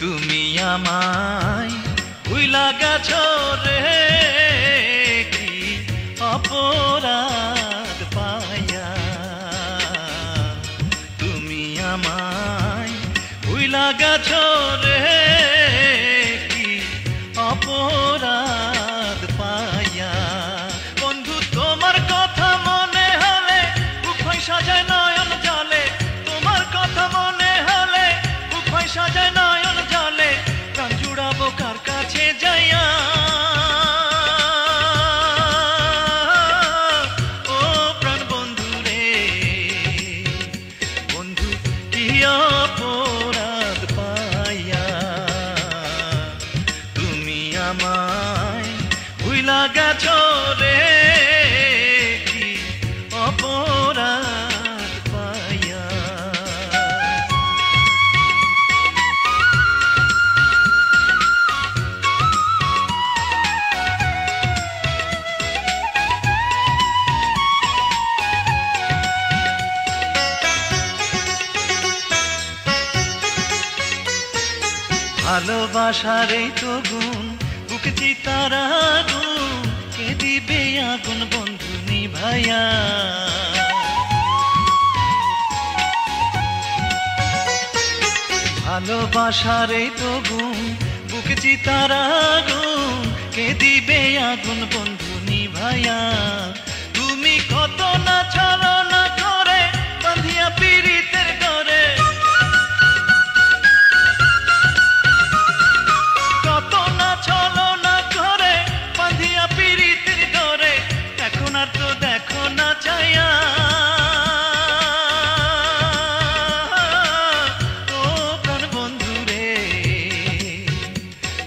তুমি আমায় ভুইলা গেছো রে, কি অপরাধ পাইয়া। তুমি আমায় ভুইলা গেছো রে, কি অপরাধ পাইয়া। বন্ধু তোমার কথা মনে হলে বুক হয় সাজায় নয়ন জলে, তোমার কথা মনে হলে বুক হয় সাজায় নয়ন জলে, প্রাণ জুড়াবো কার কাছে যাইয়া। ও প্রাণ বন্ধু রে, বন্ধু কি অপরাধ পাইয়া। তুমি আমায় ভুইলা গেছো রে, কি অপরাধ পাইয়া। ভালোবাসার এই তো গুণ, বুক চিতার আগুন, কে দিবে আগুন বন্ধু নিভাইয়া। ভালোবাসার এই তো গুণ, বুক চিতার আগুন, কে দিবে আগুন বন্ধু নিভাইয়া। তুমি কত না ছলনা করে বাঁধিয়া পীড়িতের করে, কত না ছলনা করে বাঁধিয়া পীড়িতের করে, এখন আর তো দেখো না চাইয়া। ও প্রাণ বন্ধু রে,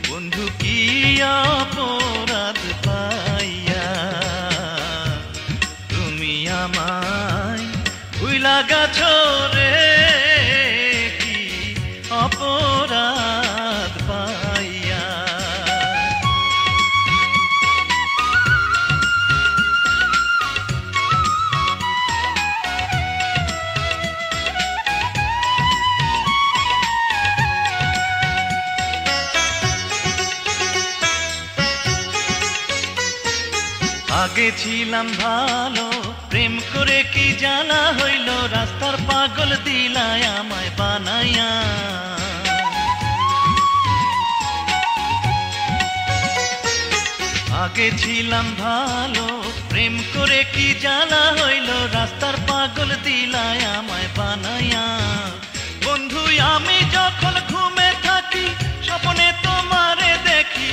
বন্ধু কি অপরাধ পাইয়া। তুমি আমায় ভুইলা গেছো রে, কি অপরাধ পাইয়া। আগে ছিলাম ভালো, প্রেম করে কি জানা হইল, রাস্তার পাগল দিলায় আমায় বানাইয়া। আগে ছিলাম ভালো, প্রেম করে কি জানা হইল, রাস্তার পাগল দিলায় আমায় বানাইয়া। বন্ধু আমি যখন ঘুমে থাকি স্বপ্নে তোমারে দেখি,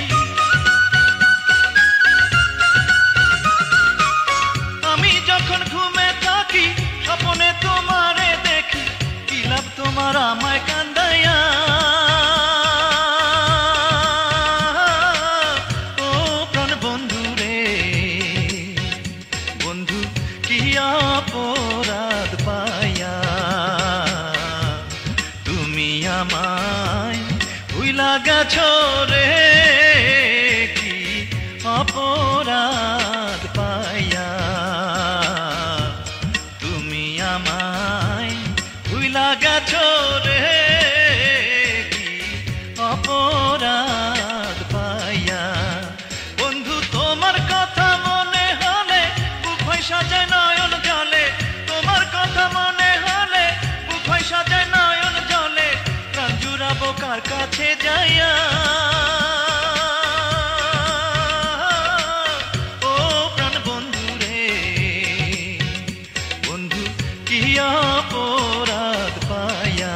আমি যখন ঘুমে থাকি স্বপ্নে তোমারে দেখি, কি লাভ তোমার আমায় কান্দাইয়া। ও প্রাণ বন্ধু রে, বন্ধু কি অপরাধ পাইয়া। তুমি আমায় ভুইলা গেছো রে, কি অপরাধ পাইয়া। তুমি আমায় ভুইলা গেছো রে, কি অপরাধ পাইয়া। বন্ধু তোমার কথা মনে হলে বুক হয় সাজায় নয়ন জলে, তোমার কথা মনে হলে বুক হয় সাজায় নয়ন জলে, প্রাণ জুড়াবো কার কাছে যাইয়া। ও প্রাণ বন্ধু রে, বন্ধু কি অপরাধ পাইয়া।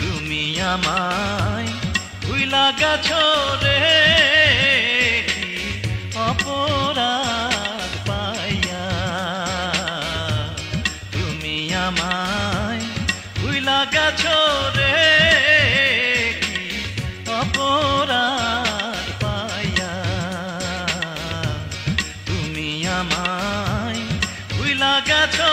তুমি আমায় ভুইলা গেছো রে, কি অপরাধ পাইয়া। তুমি আমায় ভুইলা গেছো রে, কি অপরাধ পাইয়া। তুমি আমায় ভুইলা গেছো